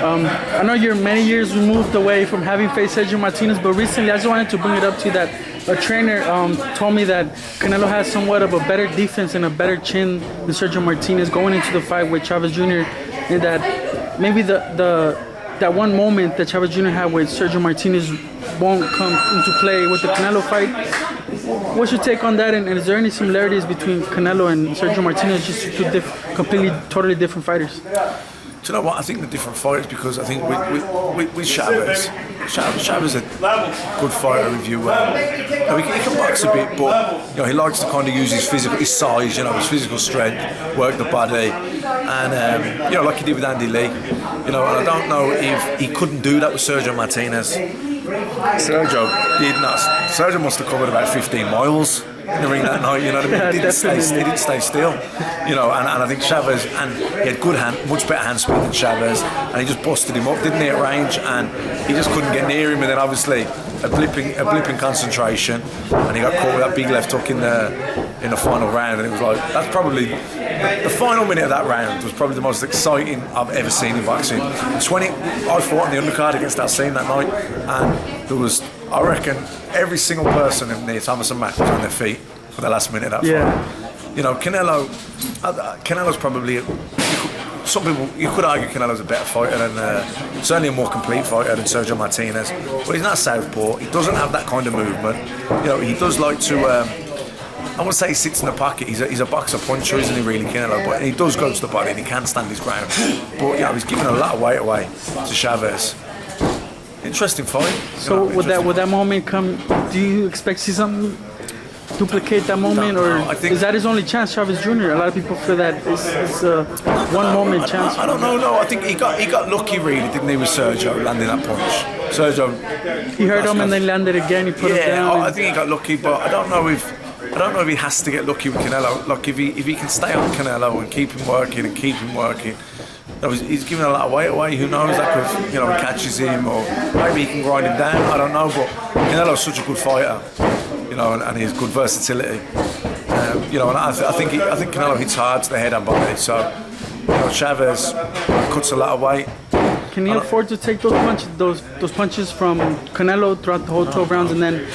I know you're many years removed away from having faced Sergio Martinez, but recently I just wanted to bring it up to you that a trainer told me that Canelo has somewhat of a better defense and a better chin than Sergio Martinez going into the fight with Chavez Jr. and that maybe that one moment that Chavez Jr. had with Sergio Martinez won't come into play with the Canelo fight. What's your take on that? And is there any similarities between Canelo and Sergio Martinez, just two completely, totally different fighters? Do you know what? I think the different fighters because I think with Chavez is a good fighter if you. He can box a bit, but he likes to kind of use his size, his physical strength, work the body, and like he did with Andy Lee. And I don't know if he couldn't do that with Sergio Martinez. Sergio did not. Sergio must have covered about 15 miles in the ring that night. You know what I mean? Yeah, he didn't stay still. And I think Chavez, and he had much better hand speed than Chavez, and he just busted him up, didn't he, at range, and he just couldn't get near him. And then obviously a blip in concentration, and he got caught with that big left hook in the final round. And it was like that's probably the final minute of that round was probably the most exciting I've ever seen in boxing. I fought on the undercard against Alcine that night, and there was, I reckon, every single person in the Thomas and Mack was on their feet for the last minute of that fight. Canelo's probably, some people, you could argue Canelo's a better fighter than, certainly a more complete fighter than Sergio Martinez, but he's not southpaw, he doesn't have that kind of movement. He does like to, I wouldn't say he sits in the pocket, he's a boxer puncher, isn't he really, Canelo, but he does go to the body and he can stand his ground. But he's giving a lot of weight away to Chavez. Interesting fight. So would that moment come, do you expect to see something duplicate that moment, or is that his only chance, Chavez Jr.? A lot of people feel that it's a one moment chance. I don't know. No, I think he got lucky, really, didn't he, with Sergio landing that punch? Sergio, he hurt him and then landed again. He put him down. I think he got lucky, but I don't know if he has to get lucky with Canelo. Like if he can stay on Canelo and keep him working, he's giving a lot of weight away. Who knows? That could, he catches him, or maybe he can grind him down. I don't know, but Canelo's such a good fighter, and he has good versatility. And I think Canelo hits hard to the head and body. So, Chavez cuts a lot of weight. Can he afford to take those punches from Canelo throughout the whole 12 rounds and then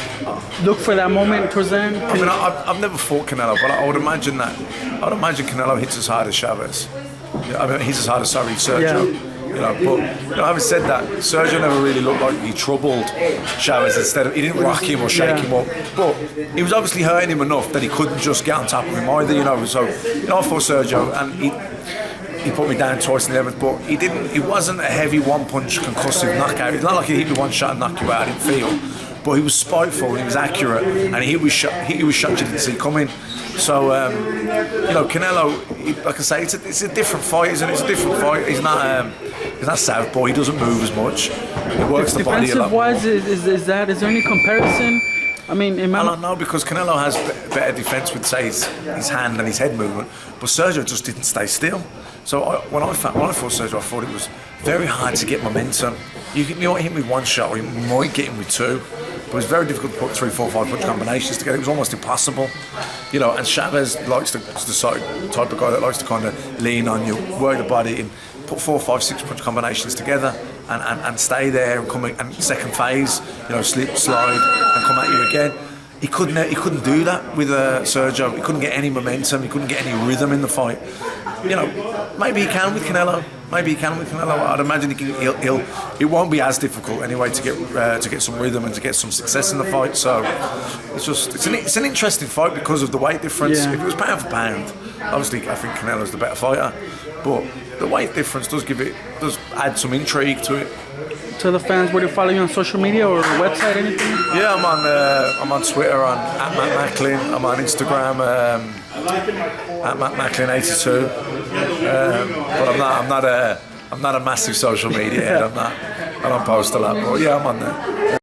look for that moment towards the end? I've never fought Canelo, but I would imagine Canelo hits as hard as Chavez. He's as hard as Sergio. Yeah. But having said that, Sergio never really looked like he troubled Chavez. He didn't rock him or shake him up, but he was obviously hurting him enough that he couldn't just get on top of him either. So I fought Sergio, and he put me down twice in the 11th, but he wasn't a heavy one-punch concussive knockout. It's not like he hit me one shot and knocked you out. I didn't feel, but he was spiteful and he was accurate, and he was shot you didn't see coming. So Canelo, like I say, it's a different fight, isn't it? It's a different fight. He's not southpaw. He doesn't move as much. He works the body a lot more. Defensive-wise, is there any comparison? I don't know, because Canelo has better defense with, say, his hand and his head movement, but Sergio just didn't stay still. So when I fought Sergio, I thought it was very hard to get momentum. You might hit him with one shot, or you might get him with two, but it was very difficult to put 3, 4, 5 punch combinations together. It was almost impossible. And Chavez is the type of guy that likes to kind of lean on you, work the body, and put 4, 5, 6 punch combinations together, and stay there and come and second phase, slip, slide, and come at you again. He couldn't do that with Sergio. He couldn't get any momentum. He couldn't get any rhythm in the fight. Maybe he can with Canelo. I'd imagine it won't be as difficult anyway to get some rhythm and to get some success in the fight. So it's an interesting fight because of the weight difference. Yeah. If it was pound for pound, obviously I think Canelo's the better fighter, but the weight difference does add some intrigue to it. To the fans, would you follow you on social media or website, anything? Yeah, I'm on Twitter at Macklin. I'm on Instagram at Macklin82. But I'm not a massive social media head. I don't post a lot, but yeah, I'm on there.